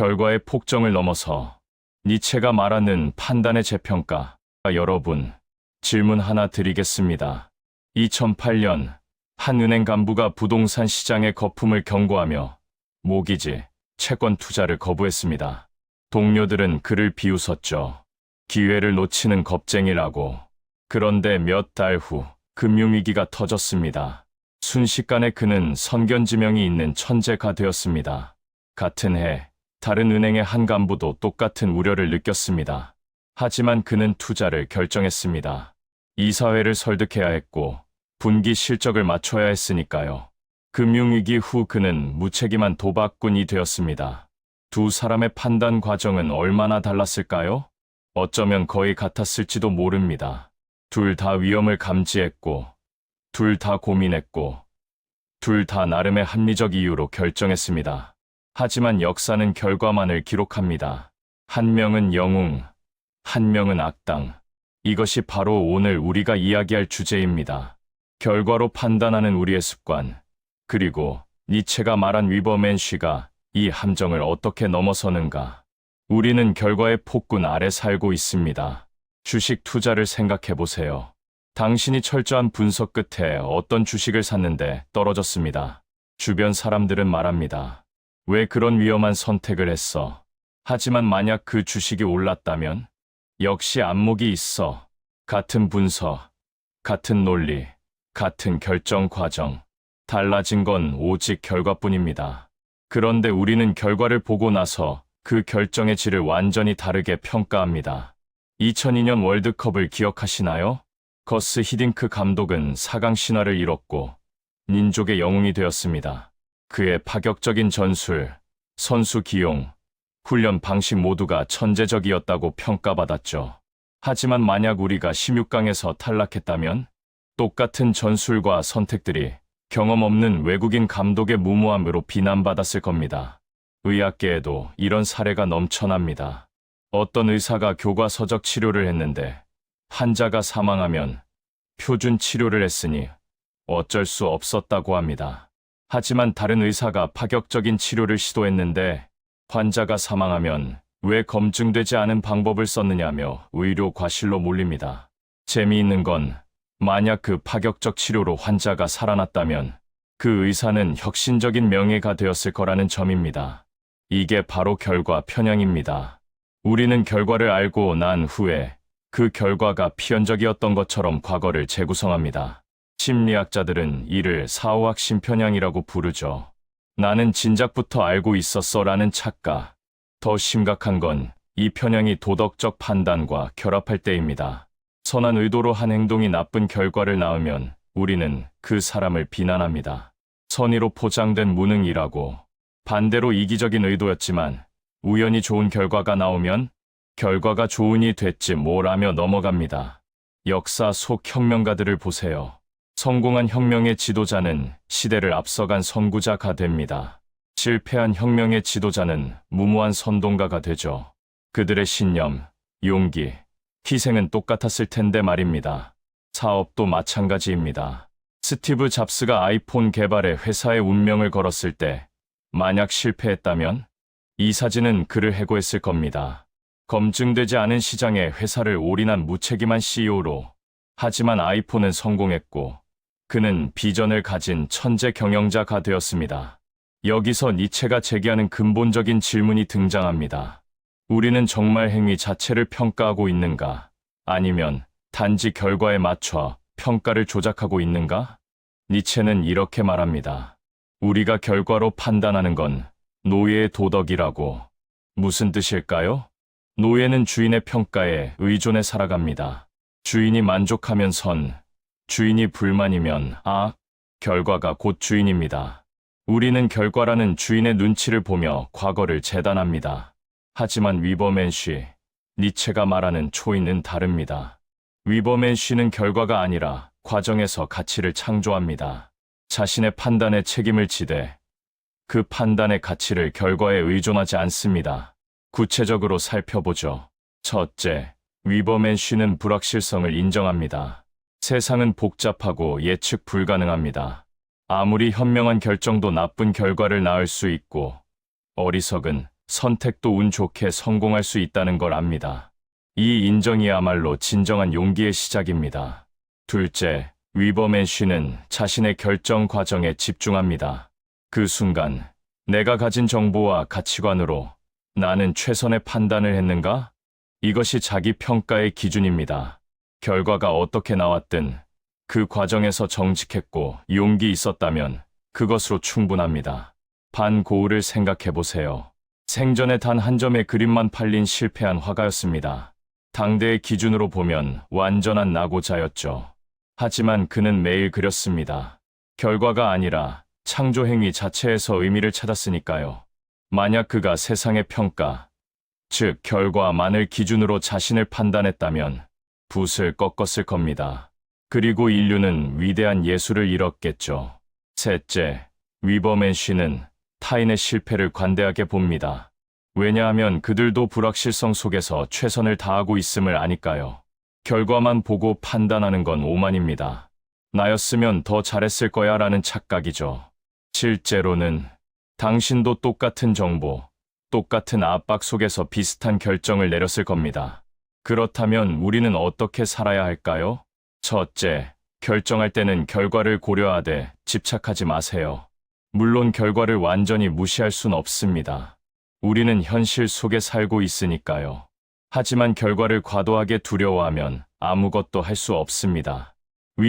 결과의 폭정을 넘어서 니체가 말하는 판단의 재평가. 여러분, 질문 하나 드리겠습니다. 2008년 한 은행 간부가 부동산 시장의 거품을 경고하며 모기지, 채권 투자를 거부했습니다. 동료들은 그를 비웃었죠. 기회를 놓치는 겁쟁이라고. 그런데 몇 달 후 금융위기가 터졌습니다. 순식간에 그는 선견지명이 있는 천재가 되었습니다. 같은 해 다른 은행의 한 간부도 똑같은 우려를 느꼈습니다. 하지만 그는 투자를 결정했습니다. 이사회를 설득해야 했고 분기 실적을 맞춰야 했으니까요. 금융위기 후 그는 무책임한 도박꾼이 되었습니다. 두 사람의 판단 과정은 얼마나 달랐을까요? 어쩌면 거의 같았을지도 모릅니다. 둘 다 위험을 감지했고, 둘 다 고민했고, 둘 다 나름의 합리적 이유로 결정했습니다. 하지만 역사는 결과만을 기록합니다. 한 명은 영웅, 한 명은 악당. 이것이 바로 오늘 우리가 이야기할 주제입니다. 결과로 판단하는 우리의 습관, 그리고 니체가 말한 위버맨쉬가 이 함정을 어떻게 넘어서는가. 우리는 결과의 폭군 아래 살고 있습니다. 주식 투자를 생각해 보세요. 당신이 철저한 분석 끝에 어떤 주식을 샀는데 떨어졌습니다. 주변 사람들은 말합니다. 왜 그런 위험한 선택을 했어? 하지만 만약 그 주식이 올랐다면? 역시 안목이 있어. 같은 분석, 같은 논리, 같은 결정 과정. 달라진 건 오직 결과뿐입니다. 그런데 우리는 결과를 보고 나서 그 결정의 질을 완전히 다르게 평가합니다. 2002년 월드컵을 기억하시나요? 거스 히딩크 감독은 4강 신화를 이뤘고 민족의 영웅이 되었습니다. 그의 파격적인 전술, 선수 기용, 훈련 방식 모두가 천재적이었다고 평가받았죠. 하지만 만약 우리가 16강에서 탈락했다면 똑같은 전술과 선택들이 경험 없는 외국인 감독의 무모함으로 비난받았을 겁니다. 의학계에도 이런 사례가 넘쳐납니다. 어떤 의사가 교과서적 치료를 했는데 환자가 사망하면 표준 치료를 했으니 어쩔 수 없었다고 합니다. 하지만 다른 의사가 파격적인 치료를 시도했는데 환자가 사망하면 왜 검증되지 않은 방법을 썼느냐며 의료 과실로 몰립니다. 재미있는 건 만약 그 파격적 치료로 환자가 살아났다면 그 의사는 혁신적인 명예가 되었을 거라는 점입니다. 이게 바로 결과 편향입니다. 우리는 결과를 알고 난 후에 그 결과가 필연적이었던 것처럼 과거를 재구성합니다. 심리학자들은 이를 사후학 심편향이라고 부르죠. 나는 진작부터 알고 있었어 라는 착각. 더 심각한 건 이 편향이 도덕적 판단과 결합할 때입니다. 선한 의도로 한 행동이 나쁜 결과를 낳으면 우리는 그 사람을 비난합니다. 선의로 포장된 무능이라고. 반대로 이기적인 의도였지만 우연히 좋은 결과가 나오면 결과가 좋으니 됐지 뭐라며 넘어갑니다. 역사 속 혁명가들을 보세요. 성공한 혁명의 지도자는 시대를 앞서간 선구자가 됩니다. 실패한 혁명의 지도자는 무모한 선동가가 되죠. 그들의 신념, 용기, 희생은 똑같았을 텐데 말입니다. 사업도 마찬가지입니다. 스티브 잡스가 아이폰 개발에 회사의 운명을 걸었을 때 만약 실패했다면 이 사진은 그를 해고했을 겁니다. 검증되지 않은 시장에 회사를 올인한 무책임한 CEO로. 하지만 아이폰은 성공했고 그는 비전을 가진 천재 경영자가 되었습니다. 여기서 니체가 제기하는 근본적인 질문이 등장합니다. 우리는 정말 행위 자체를 평가하고 있는가? 아니면 단지 결과에 맞춰 평가를 조작하고 있는가? 니체는 이렇게 말합니다. 우리가 결과로 판단하는 건 노예의 도덕이라고. 무슨 뜻일까요? 노예는 주인의 평가에 의존해 살아갑니다. 주인이 만족하면 선, 주인이 불만이면 악, 결과가 곧 주인입니다. 우리는 결과라는 주인의 눈치를 보며 과거를 재단합니다. 하지만 위버맨쉬, 니체가 말하는 초인은 다릅니다. 위버맨쉬는 결과가 아니라 과정에서 가치를 창조합니다. 자신의 판단에 책임을 지되 그 판단의 가치를 결과에 의존하지 않습니다. 구체적으로 살펴보죠. 첫째, 위버맨쉬는 불확실성을 인정합니다. 세상은 복잡하고 예측 불가능합니다. 아무리 현명한 결정도 나쁜 결과를 낳을 수 있고 어리석은 선택도 운 좋게 성공할 수 있다는 걸 압니다. 이 인정이야말로 진정한 용기의 시작입니다. 둘째, 위버맨쉬는 자신의 결정 과정에 집중합니다. 그 순간, 내가 가진 정보와 가치관으로 나는 최선의 판단을 했는가? 이것이 자기 평가의 기준입니다. 결과가 어떻게 나왔든 그 과정에서 정직했고 용기 있었다면 그것으로 충분합니다. 반고흐를 생각해 보세요. 생전에 단 한 점의 그림만 팔린 실패한 화가였습니다. 당대의 기준으로 보면 완전한 낙오자였죠. 하지만 그는 매일 그렸습니다. 결과가 아니라 창조 행위 자체에서 의미를 찾았으니까요. 만약 그가 세상의 평가, 즉 결과만을 기준으로 자신을 판단했다면 붓을 꺾었을 겁니다. 그리고 인류는 위대한 예술을 잃었겠죠. 셋째, 위버맨쉬는 타인의 실패를 관대하게 봅니다. 왜냐하면 그들도 불확실성 속에서 최선을 다하고 있음을 아니까요. 결과만 보고 판단하는 건 오만입니다. 나였으면 더 잘했을 거야 라는 착각이죠. 실제로는 당신도 똑같은 정보, 똑같은 압박 속에서 비슷한 결정을 내렸을 겁니다. 그렇다면 우리는 어떻게 살아야 할까요? 첫째, 결정할 때는 결과를 고려하되 집착하지 마세요. 물론 결과를 완전히 무시할 순 없습니다. 우리는 현실 속에 살고 있으니까요. 하지만 결과를 과도하게 두려워하면 아무것도 할 수 없습니다.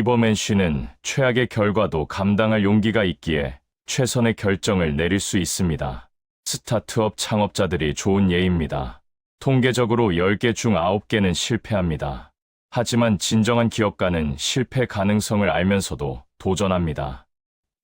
위버맨쉬는 최악의 결과도 감당할 용기가 있기에 최선의 결정을 내릴 수 있습니다. 스타트업 창업자들이 좋은 예입니다. 통계적으로 10개 중 9개는 실패합니다. 하지만 진정한 기업가는 실패 가능성을 알면서도 도전합니다.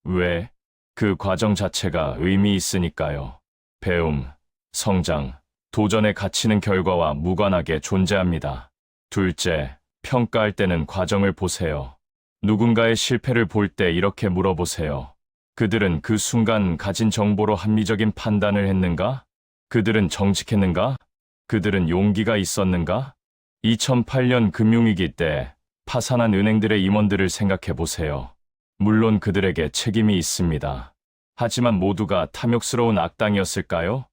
왜? 그 과정 자체가 의미 있으니까요. 배움, 성장, 도전의 가치는 결과와 무관하게 존재합니다. 둘째, 평가할 때는 과정을 보세요. 누군가의 실패를 볼 때 이렇게 물어보세요. 그들은 그 순간 가진 정보로 합리적인 판단을 했는가? 그들은 정직했는가? 그들은 용기가 있었는가? 2008년 금융위기 때 파산한 은행들의 임원들을 생각해 보세요. 물론 그들에게 책임이 있습니다. 하지만 모두가 탐욕스러운 악당이었을까요?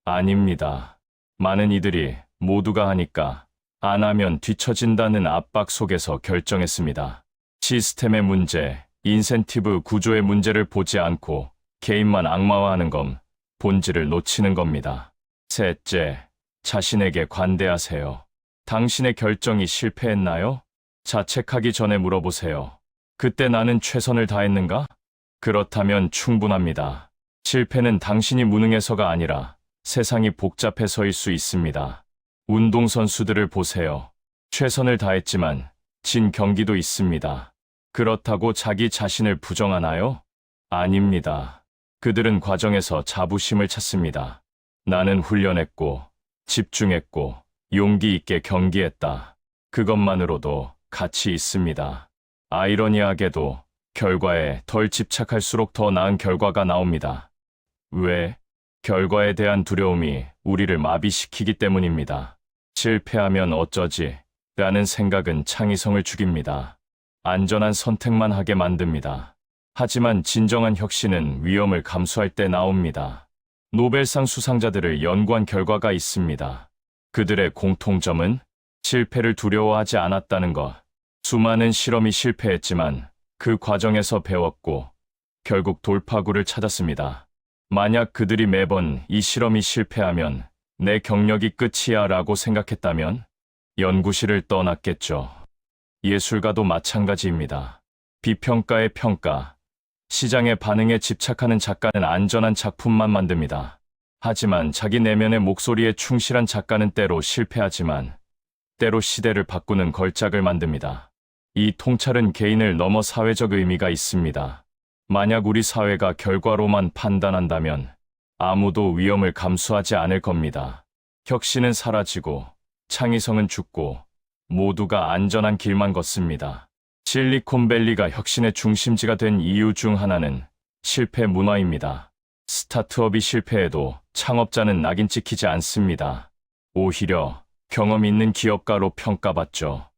아닙니다. 많은 이들이 모두가 하니까 안 하면 뒤처진다는 압박 속에서 결정했습니다. 시스템의 문제, 인센티브 구조의 문제를 보지 않고 개인만 악마화하는 건 본질을 놓치는 겁니다. 셋째, 자신에게 관대하세요. 당신의 결정이 실패했나요? 자책하기 전에 물어보세요. 그때 나는 최선을 다했는가? 그렇다면 충분합니다. 실패는 당신이 무능해서가 아니라 세상이 복잡해서일 수 있습니다. 운동선수들을 보세요. 최선을 다했지만 진 경기도 있습니다. 그렇다고 자기 자신을 부정하나요? 아닙니다. 그들은 과정에서 자부심을 찾습니다. 나는 훈련했고, 집중했고, 용기 있게 경기했다. 그것만으로도 가치 있습니다. 아이러니하게도 결과에 덜 집착할수록 더 나은 결과가 나옵니다. 왜? 결과에 대한 두려움이 우리를 마비시키기 때문입니다. 실패하면 어쩌지? 라는 생각은 창의성을 죽입니다. 안전한 선택만 하게 만듭니다. 하지만 진정한 혁신은 위험을 감수할 때 나옵니다. 노벨상 수상자들을 연구한 결과가 있습니다. 그들의 공통점은 실패를 두려워하지 않았다는 것. 수많은 실험이 실패했지만 그 과정에서 배웠고 결국 돌파구를 찾았습니다. 만약 그들이 매번 이 실험이 실패하면 내 경력이 끝이야 라고 생각했다면 연구실을 떠났겠죠. 예술가도 마찬가지입니다. 비평가의 평가, 시장의 반응에 집착하는 작가는 안전한 작품만 만듭니다. 하지만 자기 내면의 목소리에 충실한 작가는 때로 실패하지만 때로 시대를 바꾸는 걸작을 만듭니다. 이 통찰은 개인을 넘어 사회적 의미가 있습니다. 만약 우리 사회가 결과로만 판단한다면 아무도 위험을 감수하지 않을 겁니다. 혁신은 사라지고 창의성은 죽고 모두가 안전한 길만 걷습니다. 실리콘밸리가 혁신의 중심지가 된 이유 중 하나는 실패 문화입니다. 스타트업이 실패해도 창업자는 낙인 찍히지 않습니다. 오히려 경험 있는 기업가로 평가받죠.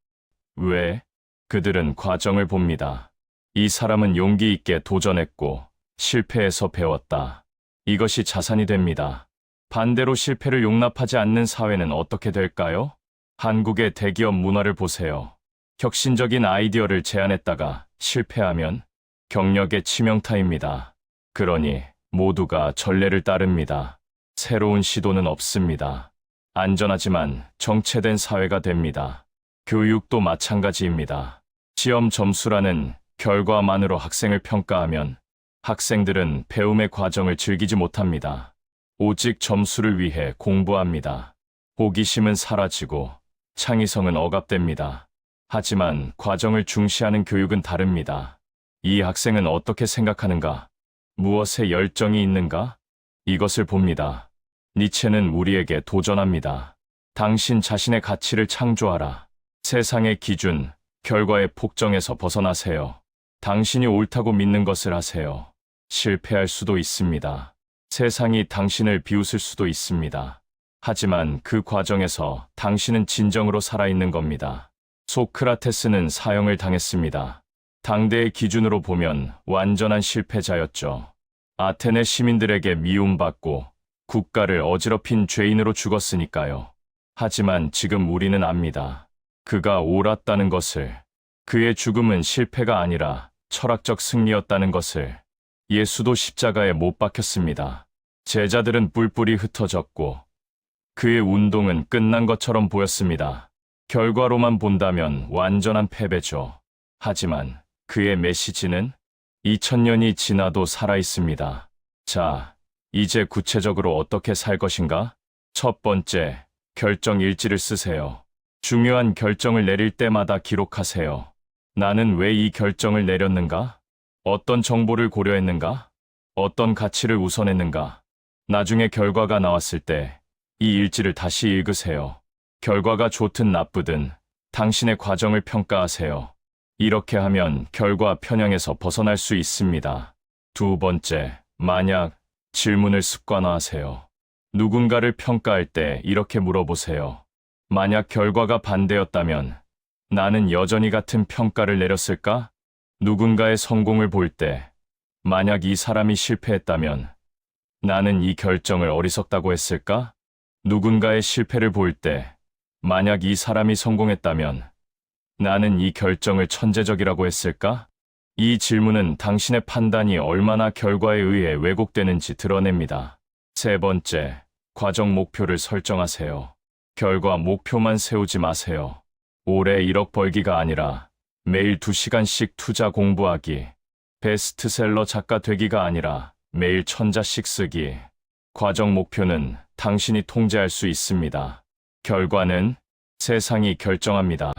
왜? 그들은 과정을 봅니다. 이 사람은 용기 있게 도전했고 실패해서 배웠다. 이것이 자산이 됩니다. 반대로 실패를 용납하지 않는 사회는 어떻게 될까요? 한국의 대기업 문화를 보세요. 혁신적인 아이디어를 제안했다가 실패하면 경력의 치명타입니다. 그러니 모두가 전례를 따릅니다. 새로운 시도는 없습니다. 안전하지만 정체된 사회가 됩니다. 교육도 마찬가지입니다. 시험 점수라는 결과만으로 학생을 평가하면 학생들은 배움의 과정을 즐기지 못합니다. 오직 점수를 위해 공부합니다. 호기심은 사라지고 창의성은 억압됩니다. 하지만 과정을 중시하는 교육은 다릅니다. 이 학생은 어떻게 생각하는가? 무엇에 열정이 있는가? 이것을 봅니다. 니체는 우리에게 도전합니다. 당신 자신의 가치를 창조하라. 세상의 기준, 결과의 폭정에서 벗어나세요. 당신이 옳다고 믿는 것을 하세요. 실패할 수도 있습니다. 세상이 당신을 비웃을 수도 있습니다. 하지만 그 과정에서 당신은 진정으로 살아있는 겁니다. 소크라테스는 사형을 당했습니다. 당대의 기준으로 보면 완전한 실패자였죠. 아테네 시민들에게 미움받고 국가를 어지럽힌 죄인으로 죽었으니까요. 하지만 지금 우리는 압니다. 그가 옳았다는 것을, 그의 죽음은 실패가 아니라 철학적 승리였다는 것을. 예수도 십자가에 못 박혔습니다. 제자들은 뿔뿔이 흩어졌고 그의 운동은 끝난 것처럼 보였습니다. 결과로만 본다면 완전한 패배죠. 하지만 그의 메시지는 2000년이 지나도 살아있습니다. 자, 이제 구체적으로 어떻게 살 것인가? 첫 번째, 결정 일지를 쓰세요. 중요한 결정을 내릴 때마다 기록하세요. 나는 왜 이 결정을 내렸는가? 어떤 정보를 고려했는가? 어떤 가치를 우선했는가? 나중에 결과가 나왔을 때 이 일지를 다시 읽으세요. 결과가 좋든 나쁘든 당신의 과정을 평가하세요. 이렇게 하면 결과 편향에서 벗어날 수 있습니다. 두 번째, 만약 질문을 습관화하세요. 누군가를 평가할 때 이렇게 물어보세요. 만약 결과가 반대였다면 나는 여전히 같은 평가를 내렸을까? 누군가의 성공을 볼 때 만약 이 사람이 실패했다면 나는 이 결정을 어리석다고 했을까? 누군가의 실패를 볼 때 만약 이 사람이 성공했다면 나는 이 결정을 천재적이라고 했을까? 이 질문은 당신의 판단이 얼마나 결과에 의해 왜곡되는지 드러냅니다. 세 번째, 과정 목표를 설정하세요. 결과 목표만 세우지 마세요. 올해 1억 벌기가 아니라 매일 2시간씩 투자 공부하기, 베스트셀러 작가 되기가 아니라 매일 1000자씩 쓰기. 과정 목표는 당신이 통제할 수 있습니다. 결과는 세상이 결정합니다.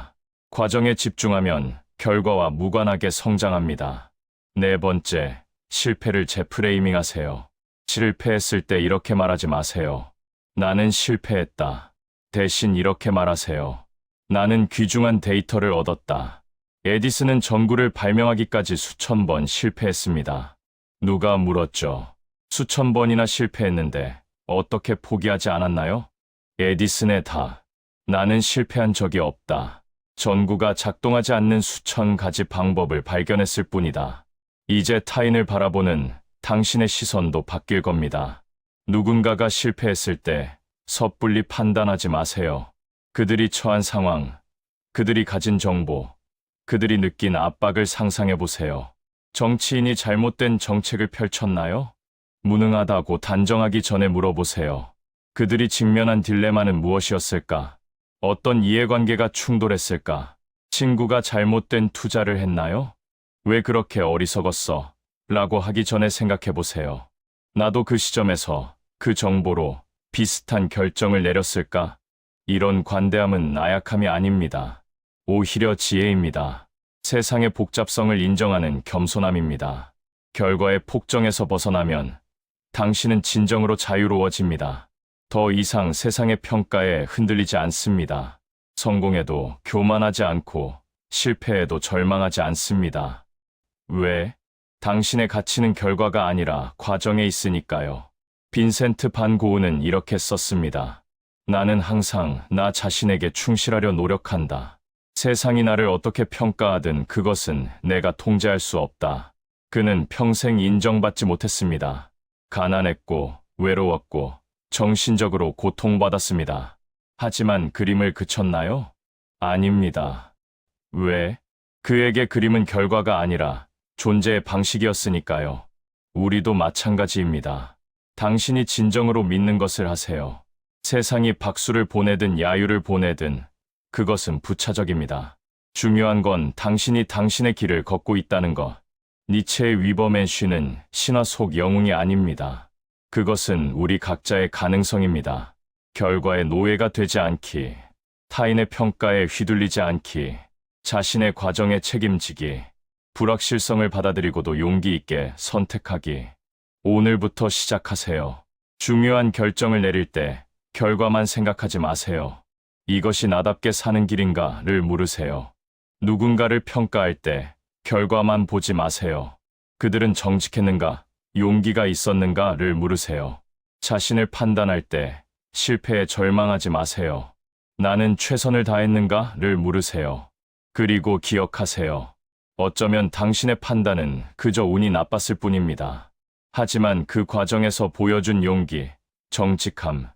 과정에 집중하면 결과와 무관하게 성장합니다. 네 번째, 실패를 재프레이밍하세요. 실패했을 때 이렇게 말하지 마세요. 나는 실패했다. 대신 이렇게 말하세요. 나는 귀중한 데이터를 얻었다. 에디슨은 전구를 발명하기까지 수천 번 실패했습니다. 누가 물었죠? 수천 번이나 실패했는데 어떻게 포기하지 않았나요? 에디슨의 답. 나는 실패한 적이 없다. 전구가 작동하지 않는 수천 가지 방법을 발견했을 뿐이다. 이제 타인을 바라보는 당신의 시선도 바뀔 겁니다. 누군가가 실패했을 때 섣불리 판단하지 마세요. 그들이 처한 상황, 그들이 가진 정보, 그들이 느낀 압박을 상상해 보세요. 정치인이 잘못된 정책을 펼쳤나요? 무능하다고 단정하기 전에 물어보세요. 그들이 직면한 딜레마는 무엇이었을까? 어떤 이해관계가 충돌했을까? 친구가 잘못된 투자를 했나요? 왜 그렇게 어리석었어? 라고 하기 전에 생각해 보세요. 나도 그 시점에서 그 정보로 비슷한 결정을 내렸을까? 이런 관대함은 나약함이 아닙니다. 오히려 지혜입니다. 세상의 복잡성을 인정하는 겸손함입니다. 결과의 폭정에서 벗어나면 당신은 진정으로 자유로워집니다. 더 이상 세상의 평가에 흔들리지 않습니다. 성공해도 교만하지 않고 실패해도 절망하지 않습니다. 왜? 당신의 가치는 결과가 아니라 과정에 있으니까요. 빈센트 반 고흐는 이렇게 썼습니다. 나는 항상 나 자신에게 충실하려 노력한다. 세상이 나를 어떻게 평가하든 그것은 내가 통제할 수 없다. 그는 평생 인정받지 못했습니다. 가난했고 외로웠고 정신적으로 고통받았습니다. 하지만 그림을 그쳤나요? 아닙니다. 왜? 그에게 그림은 결과가 아니라 존재의 방식이었으니까요. 우리도 마찬가지입니다. 당신이 진정으로 믿는 것을 하세요. 세상이 박수를 보내든 야유를 보내든 그것은 부차적입니다. 중요한 건 당신이 당신의 길을 걷고 있다는 것. 니체의 위버맨쉬는 신화 속 영웅이 아닙니다. 그것은 우리 각자의 가능성입니다. 결과의 노예가 되지 않기, 타인의 평가에 휘둘리지 않기, 자신의 과정에 책임지기, 불확실성을 받아들이고도 용기 있게 선택하기. 오늘부터 시작하세요. 중요한 결정을 내릴 때 결과만 생각하지 마세요. 이것이 나답게 사는 길인가를 물으세요. 누군가를 평가할 때 결과만 보지 마세요. 그들은 정직했는가, 용기가 있었는가를 물으세요. 자신을 판단할 때 실패에 절망하지 마세요. 나는 최선을 다했는가를 물으세요. 그리고 기억하세요. 어쩌면 당신의 판단은 그저 운이 나빴을 뿐입니다. 하지만 그 과정에서 보여준 용기, 정직함,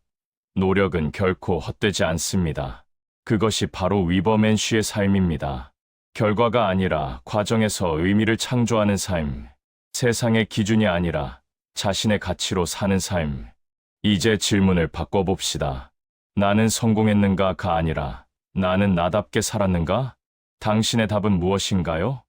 노력은 결코 헛되지 않습니다. 그것이 바로 위버맨쉬의 삶입니다. 결과가 아니라 과정에서 의미를 창조하는 삶, 세상의 기준이 아니라 자신의 가치로 사는 삶. 이제 질문을 바꿔봅시다. 나는 성공했는가가 아니라 나는 나답게 살았는가? 당신의 답은 무엇인가요?